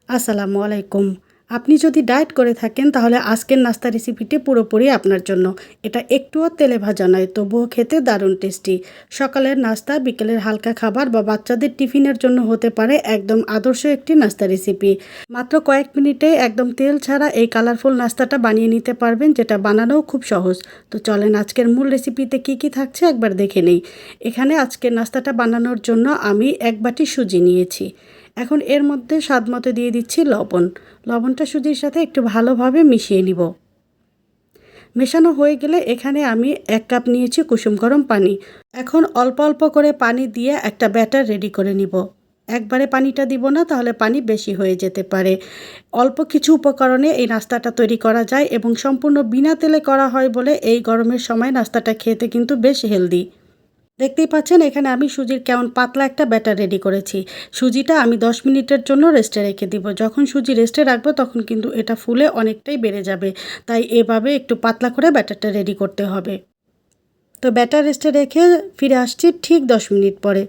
আসসালামু আলাইকুম। আপনি যদি ডায়েট করে থাকেন তাহলে আজকের নাস্তা রেসিপিটি পুরোপুরি আপনার জন্য। এটা একটুও তেলে ভাজা নয়, তবুও খেতে দারুণ টেস্টি। সকালের নাস্তা, বিকেলের হালকা খাবার বা বাচ্চাদের টিফিনের জন্য হতে পারে একদম আদর্শ একটি নাস্তা রেসিপি। মাত্র কয়েক মিনিটে একদম তেল ছাড়া এই কালারফুল নাস্তাটা বানিয়ে নিতে পারবেন, যেটা বানানোও খুব সহজ। তো চলেন আজকের মূল রেসিপিতে কি থাকছে একবার দেখে নেই। এখানে আজকের নাস্তাটা বানানোর জন্য আমি 1 বাটি সুজি নিয়েছি। এখন এর মধ্যে স্বাদমতো দিয়ে দিচ্ছি লবণ। লবণটা সুজির সাথে একটু ভালোভাবে মিশিয়ে নিব। মেশানো হয়ে গেলে এখানে আমি 1 কাপ নিয়েছি কুসুম গরম পানি। এখন অল্প অল্প করে পানি দিয়ে একটা ব্যাটার রেডি করে নিব। একবারে পানিটা দিব না, তাহলে পানি বেশি হয়ে যেতে পারে। অল্প কিছু উপকরণে এই নাস্তাটা তৈরি করা যায় এবং সম্পূর্ণ বিনা তেলে করা হয় বলে এই গরমের সময় নাস্তাটা খেতে কিন্তু বেশ হেলদি। দেখতেই পাচ্ছেন এখানে আমি সুজির কেমন পাতলা একটা ব্যাটার রেডি করেছি। সুজিটা আমি 10 মিনিটের জন্য রেস্টে রেখে দিব। যখন সুজি রেস্টে রাখবো তখন কিন্তু এটা ফুলে অনেকটাই বেড়ে যাবে। তাই এভাবে একটু পাতলা করে ব্যাটারটা রেডি করতে হবে। তো ব্যাটার রেস্টে রেখে ফিরে আসছি ঠিক 10 মিনিট পরে।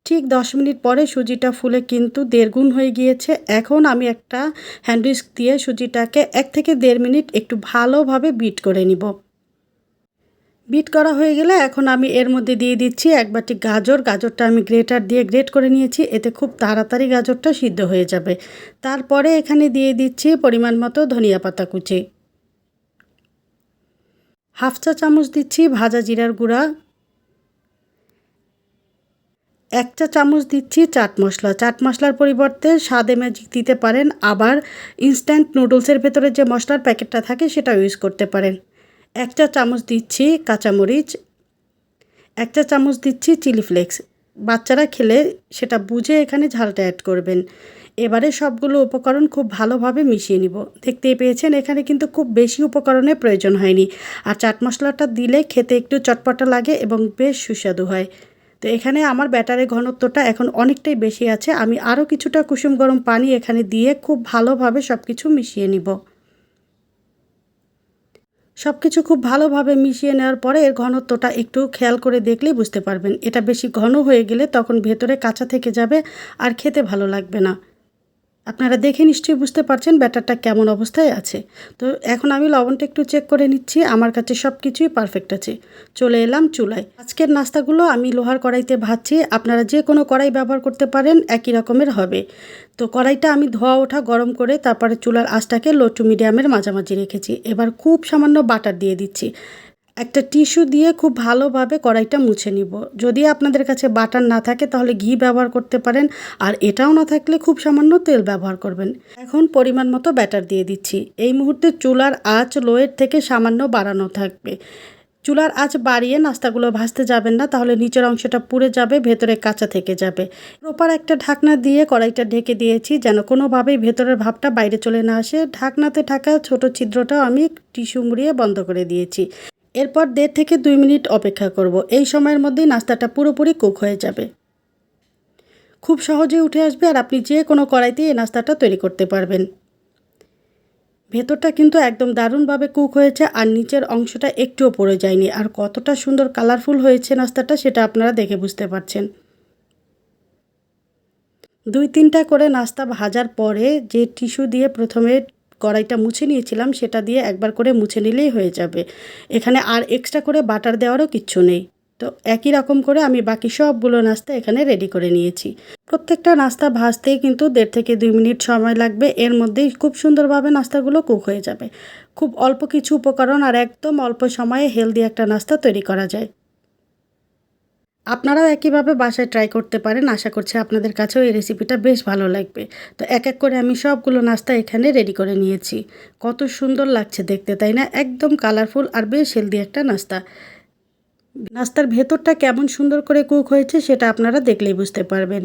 ঠিক 10 মিনিট পরে সুজিটা ফুলে কিন্তু 1.5 গুণ হয়ে গিয়েছে। এখন আমি একটা হ্যান্ড হুইস্ক দিয়ে সুজিটাকে 1 থেকে 1.5 মিনিট একটু ভালোভাবে বিট করে নিব। বিট করা হয়ে গেলে এখন আমি এর মধ্যে দিয়ে দিচ্ছি 1 বাটি গাজর। গাজরটা আমি গ্রেটার দিয়ে গ্রেট করে নিয়েছি, এতে খুব তাড়াতাড়ি গাজরটা সিদ্ধ হয়ে যাবে। তারপরে এখানে দিয়ে দিচ্ছি পরিমাণ মতো ধনিয়া পাতা কুচি। হাফ চা চামচ দিচ্ছি ভাজা জিরার গুঁড়া। 1 চা চামচ দিচ্ছি চাট মশলা। চাট মশলার পরিবর্তে স্বাদে ম্যাজিক দিতে পারেন, আবার ইনস্ট্যান্ট নুডলসের ভেতরে যে মশলার প্যাকেটটা থাকে সেটাও ইউজ করতে পারেন। 1 চা চামচ দিচ্ছি কাঁচামরিচ। 1 চা চামচ দিচ্ছি চিলি ফ্লেক্স। বাচ্চারা খেলে সেটা বুঝে এখানে ঝালটা অ্যাড করবেন। এবারে সবগুলো উপকরণ খুব ভালোভাবে মিশিয়ে নিব। দেখতেই পেয়েছেন এখানে কিন্তু খুব বেশি উপকরণের প্রয়োজন হয়নি। আর চাট মশলাটা দিলে খেতে একটু চটপটা লাগে এবং বেশ সুস্বাদু হয়। তো এখানে আমার ব্যাটারের ঘনত্বটা এখন অনেকটাই বেশি আছে। আমি আরও কিছুটা কুসুম গরম পানি এখানে দিয়ে খুব ভালোভাবে সব কিছু মিশিয়ে নিব। সব কিছু খুব ভালোভাবে মিশিয়ে নেওয়ার পরে এর ঘনত্বটা একটু খেয়াল করে দেখলেই বুঝতে পারবেন। এটা বেশি ঘন হয়ে গেলে তখন ভেতরে কাঁচা থেকে যাবে আর খেতে ভালো লাগবে না। আপনারা দেখে নিশ্চয়ই বুঝতে পারছেন ব্যাটারটা কেমন অবস্থায় আছে। তো এখন আমি লবণটা একটু চেক করে নিচ্ছি। আমার কাছে সব কিছুই পারফেক্ট আছে। চলে এলাম চুলায়। আজকের নাস্তাগুলো আমি লোহার কড়াইতে ভাজছি। আপনারা যে কোনো কড়াই ব্যবহার করতে পারেন, একই রকমের হবে। তো কড়াইটা আমি ধোয়া ওঠা গরম করে তারপরে চুলার আঁচটাকে লো টু মিডিয়ামের মাঝামাঝি রেখেছি। এবার খুব সামান্য বাটার দিয়ে দিচ্ছি। একটা টিস্যু দিয়ে খুব ভালোভাবে কড়াইটা মুছে নিব। যদি আপনাদের কাছে বাটার না থাকে তাহলে ঘি ব্যবহার করতে পারেন, আর এটাও না থাকলে খুব সামান্য তেল ব্যবহার করবেন। এখন পরিমাণ মতো ব্যাটার দিয়ে দিচ্ছি। এই মুহূর্তে চুলার আঁচ লোয়ের থেকে সামান্য বাড়ানো থাকবে। চুলার আঁচ বাড়িয়ে নাস্তাগুলো ভাজতে যাবেন না, তাহলে নিচের অংশটা পুড়ে যাবে, ভেতরে কাঁচা থেকে যাবে। প্রপার একটা ঢাকনা দিয়ে কড়াইটা ঢেকে দিয়েছি যেন কোনোভাবেই ভেতরের ভাবটা বাইরে চলে না আসে। ঢাকনাতে থাকা ছোট ছিদ্রটাও আমি টিস্যু মুড়িয়ে বন্ধ করে দিয়েছি। এরপর 1.5 থেকে 2 মিনিট অপেক্ষা করব। এই সময়ের মধ্যেই নাস্তাটা পুরোপুরি কুক হয়ে যাবে। খুব সহজে উঠে আসবে আর আপনি যে কোনো কড়াইতেই এই নাস্তাটা তৈরি করতে পারবেন। ভেতরটা কিন্তু একদম দারুণভাবে কুক হয়েছে আর নিচের অংশটা একটুও পড়ে যায়নি। আর কতটা সুন্দর কালারফুল হয়েছে নাস্তাটা সেটা আপনারা দেখে বুঝতে পারছেন। 2-3টা করে নাস্তা ভাজার পরে যে টিস্যু দিয়ে প্রথমে কড়াইটা মুছে নিয়েছিলাম সেটা দিয়ে একবার করে মুছে নিলেই হয়ে যাবে। এখানে আর এক্সট্রা করে বাটার দেওয়ারও কিচ্ছু নেই। তো একই রকম করে আমি বাকি সবগুলো নাস্তা এখানে রেডি করে নিয়েছি। প্রত্যেকটা নাস্তা ভাজতেই কিন্তু 1.5 থেকে 2 মিনিট সময় লাগবে। এর মধ্যেই খুব সুন্দরভাবে নাস্তাগুলো কুক হয়ে যাবে। খুব অল্প কিছু উপকরণ আর একদম অল্প সময়ে হেলদি একটা নাস্তা তৈরি করা যায়। আপনারাও একইভাবে বাসায় ট্রাই করতে পারেন। আশা করছি আপনাদের কাছেও এই রেসিপিটা বেশ ভালো লাগবে। তো এক এক করে আমি সবগুলো নাস্তা এখানে রেডি করে নিয়েছি। কত সুন্দর লাগছে দেখতে, তাই না? একদম কালারফুল আর বেশ হেলদি একটা নাস্তা। নাস্তার ভেতরটা কেমন সুন্দর করে কুক হয়েছে সেটা আপনারা দেখলেই বুঝতে পারবেন।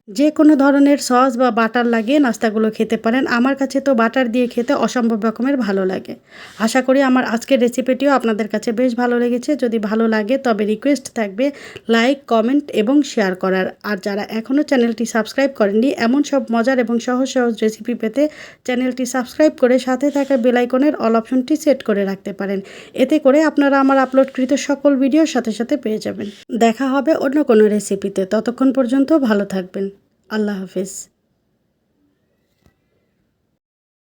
যে কোনো ধরনের সস বা বাটার লাগিয়ে নাস্তাগুলো খেতে পারেন। আমার কাছে তো বাটার দিয়ে খেতে অসম্ভব রকমের ভালো লাগে। আশা করি আমার আজকের রেসিপিটিও আপনাদের কাছে বেশ ভালো লেগেছে। যদি ভালো লাগে তবে রিকোয়েস্ট থাকবে লাইক, কমেন্ট এবং শেয়ার করার। আর যারা এখনও চ্যানেলটি সাবস্ক্রাইব করেননি, এমন সব মজার এবং সহজ সহজ রেসিপি পেতে চ্যানেলটি সাবস্ক্রাইব করে সাথে থাকা বেল আইকনের অল অপশনটি সেট করে রাখতে পারেন। এতে করে আপনারা আমার আপলোডকৃত সকল ভিডিওর সাথে সাথে পেয়ে যাবেন। দেখা হবে অন্য কোনো রেসিপিতে। ততক্ষণ পর্যন্ত ভালো থাকবেন। আল্লাহ হাফেজ।